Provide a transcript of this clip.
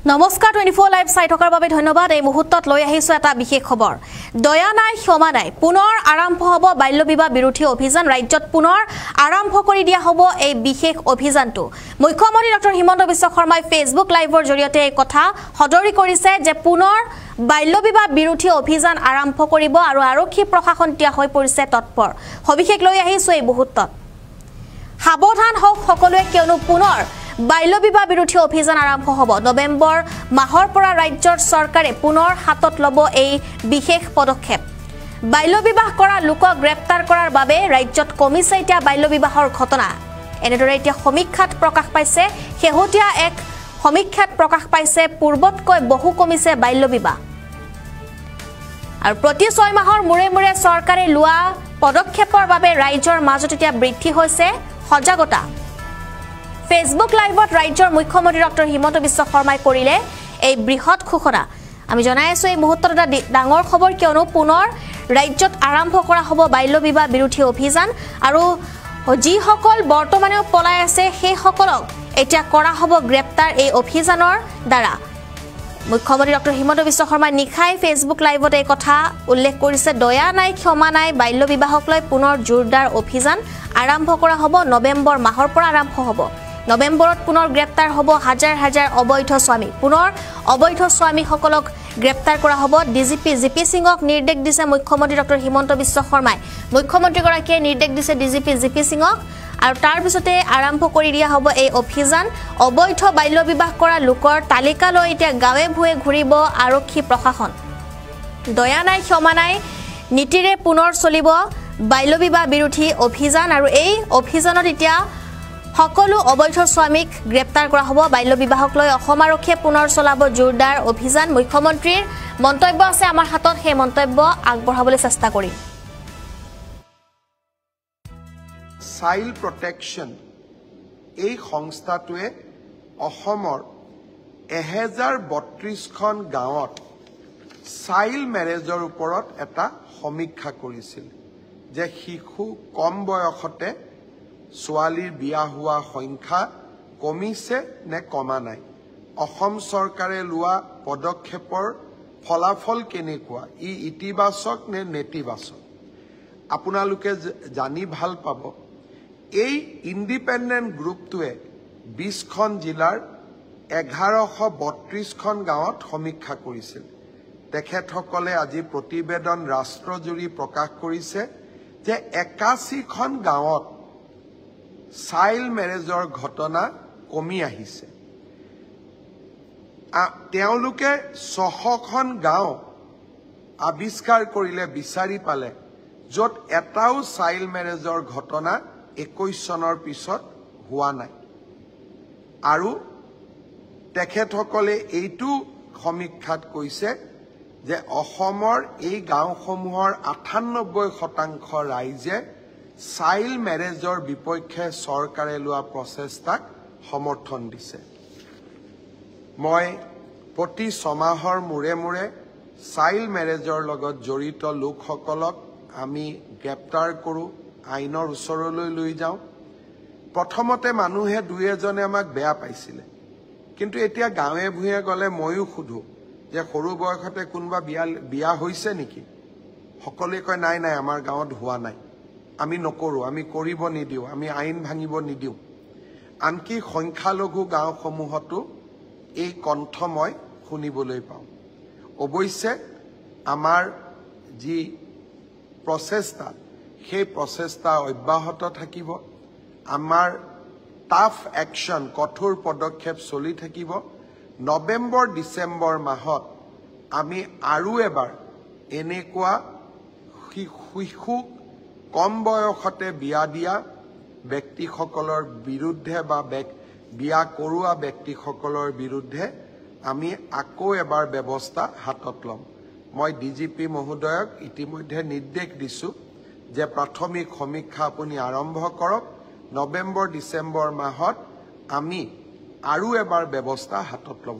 নমস্কাৰ 24 লাইভ চাই থকাৰ বাবে ধন্যবাদ। এই মুহূৰ্তত লৈ আহিছো এটা বিশেষ খবৰ। দয়া নাই ক্ষমা নাই পুনৰ আৰম্ভ হ'ব বাল্য বিবাহ বিৰোধী অভিযান। ৰাজ্যত পুনৰ আৰম্ভ কৰি দিয়া হ'ব এই বিশেষ অভিযানটো। মুখ্যমন্ত্ৰী ডক্টৰ হিমন্ত বিশ্ব শৰ্মাই ফেচবুক লাইভৰ জৰিয়তে এই কথা সদৰি কৰিছে যে পুনৰ বাল্য বিবাহ বিৰোধী অভিযান আৰম্ভ কৰিব আৰু আৰক্ষী প্ৰশাসন তিয়া হৈ পৰিছে তৎপৰ। সবিশেষ লৈ আহিছো এই মুহূৰ্তত। সাৱধান হওক সকলোৱে, কিয়নো পুনৰ বাল্য বিবাহ বিৰোধী অভিযান আৰম্ভ হ'ব। নৱেম্বৰ মাহৰ পৰা ৰাজ্যৰ চৰকাৰে পুনৰ হাতত ল'ব এই বিশেষ পদক্ষেপ। বাল্য বিবাহ কৰা লোকক গ্ৰেপ্তাৰ কৰাৰ বাবে ৰাজ্যত কমিছে এতিয়া বাল্য বিবাহৰ ঘটনা। এনেদৰে এতিয়া সমীক্ষাত প্ৰকাশ পাইছে, শেহতীয়া এক সমীক্ষাত প্ৰকাশ পাইছে পূৰ্বতকৈ বহু কমিছে বাল্য বিবাহ। আৰু প্ৰতি 6 মাহৰ মূৰে মূৰে চৰকাৰে লোৱা পদক্ষেপৰ বাবে ৰাজ্যৰ মাজত এতিয়া বৃদ্ধি হৈছে সজাগতা। ফেচবুক লাইভত ৰাজ্যৰ মুখ্যমন্ত্ৰী ডক্টৰ হিমন্ত বিশ্ব শৰ্মাই কৰিলে এই বৃহৎ ঘোষণা। আমি জনাই আছো এই মুহূৰ্তত এটা ডাঙৰ খবৰ, কিয়নো পুনৰ ৰাজ্যত আৰম্ভ কৰা হ'ব বাল্য বিবাহ বিৰোধী অভিযান আৰু যিসকল বৰ্তমানেও পলাই আছে সেইসকলক এতিয়া কৰা হ'ব গ্ৰেপ্তাৰ এই অভিযানৰ দ্বাৰা। মুখ্যমন্ত্ৰী ডক্টৰ হিমন্ত বিশ্ব শৰ্মাই নিশাই ফেচবুক লাইভত এই কথা উল্লেখ কৰিছে। দয়া নাই ক্ষমা নাই বাল্য বিবাহক লৈ পুনৰ জোৰদাৰ অভিযান আৰম্ভ কৰা হ'ব। নৱেম্বৰ মাহৰ পৰা আৰম্ভ হ'ব। নৱেম্বৰত পুনৰ গ্ৰেপ্তাৰ হ'ব হাজাৰ হাজাৰ অবৈধ স্বামী। পুনৰ অবৈধ স্বামীসকলক গ্ৰেপ্তাৰ কৰা হ'ব। ডিজিপি জিপি সিঙক নিৰ্দেশ দিছে মুখ্যমন্ত্ৰী ডক্টৰ হিমন্ত বিশ্ব শৰ্মাই। মুখ্যমন্ত্ৰীগৰাকীয়ে নিৰ্দেশ দিছে ডিজিপি জিপি সিঙক আৰু তাৰ পিছতে আৰম্ভ কৰি দিয়া হ'ব এই অভিযান। অবৈধ বাল্য বিবাহ কৰা লোকৰ তালিকা লৈ এতিয়া গাঁৱে ভূঞে ঘূৰিব আৰক্ষী প্ৰশাসন। দয়া নাই ক্ষমা নাই নীতিৰে পুনৰ চলিব বাল্য বিবাহ বিৰোধী অভিযান আৰু এই অভিযানত এতিয়া সকলো অবৈধ স্বামীক গ্ৰেপ্তাৰ কৰা হ'ব। বাল্য বিবাহক লৈ অসম আৰক্ষীয়ে পুনৰ চলাব জোৰদাৰ অভিযান। মুখ্যমন্ত্ৰীৰ মন্তব্য আছে আমাৰ হাতত, সেই মন্তব্য আগবঢ়াবলৈ চেষ্টা কৰিম। চাইল্ড প্ৰটেকশ্যন এই সংস্থাটোৱে অসমৰ 1032খন গাঁৱত চাইল্ড মেৰেজৰ ওপৰত এটা সমীক্ষা কৰিছিল যে শিশু কম বয়সতে ছোৱালীৰ বিয়া হোৱা সংখ্যা কমিছে নে কমা নাই, অসম চৰকাৰে লোৱা পদক্ষেপৰ ফলাফল কেনেকুৱা, ই ইতিবাচক নে নেতিবাচক। আপোনালোকে জানি ভাল পাব এই ইণ্ডিপেণ্ডেণ্ট গ্ৰুপটোৱে 20খন জিলাৰ 1132খন গাঁৱত সমীক্ষা কৰিছিল। তেখেতসকলে আজি প্ৰতিবেদন ৰাষ্ট্ৰজুৰি প্ৰকাশ কৰিছে যে 81খন গাঁৱত চাইল্ড মেৰেজৰ ঘটনা কমি আহিছে। তেওঁলোকে 600খন গাঁও আৱিষ্কাৰ কৰিলে, বিচাৰি পালে য'ত এটাও চাইল্ড মেৰেজৰ ঘটনা 21 চনৰ পিছত হোৱা নাই। আৰু তেখেতসকলে এইটো সমীক্ষাত কৈছে যে অসমৰ এই গাঁওসমূহৰ 98% ৰাইজে চাইল্ড মেৰেজৰ বিপক্ষে চৰকাৰে লোৱা প্ৰচেষ্টাক সমৰ্থন দিছে। মই প্ৰতি 6 মাহৰ মূৰে মূৰে চাইল্ড মেৰেজৰ লগত জড়িত লোকসকলক আমি গ্ৰেপ্তাৰ কৰোঁ, আইনৰ ওচৰলৈ লৈ যাওঁ। প্ৰথমতে মানুহে দুই এজনে আমাক বেয়া পাইছিলে, কিন্তু এতিয়া গাঁৱে ভূঞে গ'লে ময়ো সোধোঁ যে সৰু বয়সতে কোনোবা বিয়া হৈছে নেকি? সকলোৱে কয় নাই নাই আমাৰ গাঁৱত হোৱা নাই, আমি নকৰোঁ, আমি কৰিব নিদিওঁ, আমি আইন ভাঙিব নিদিওঁ। আনকি সংখ্যালঘু গাঁওসমূহতো এই কণ্ঠ মই শুনিবলৈ পাওঁ। অৱশ্যে আমাৰ যি প্ৰচেষ্টা সেই প্ৰচেষ্টা অব্যাহত থাকিব। আমাৰ টাফ একশ্যন, কঠোৰ পদক্ষেপ চলি থাকিব। নৱেম্বৰ ডিচেম্বৰ মাহত আমি আৰু এবাৰ এনেকুৱা শিশু কম বয়সতে বিয়া দিয়া ব্যক্তিসকলৰ বিৰুদ্ধে বা বিয়া কৰোৱা ব্যক্তিসকলৰ বিৰুদ্ধে আমি আকৌ এবাৰ ব্যৱস্থা হাতত ল'ম। মই ডিজিপি মহোদয়ক ইতিমধ্যে নিৰ্দেশ দিছোঁ যে প্ৰাথমিক সমীক্ষা আপুনি আৰম্ভ কৰক। নৱেম্বৰ ডিচেম্বৰ মাহত আমি আৰু এবাৰ ব্যৱস্থা হাতত ল'ম।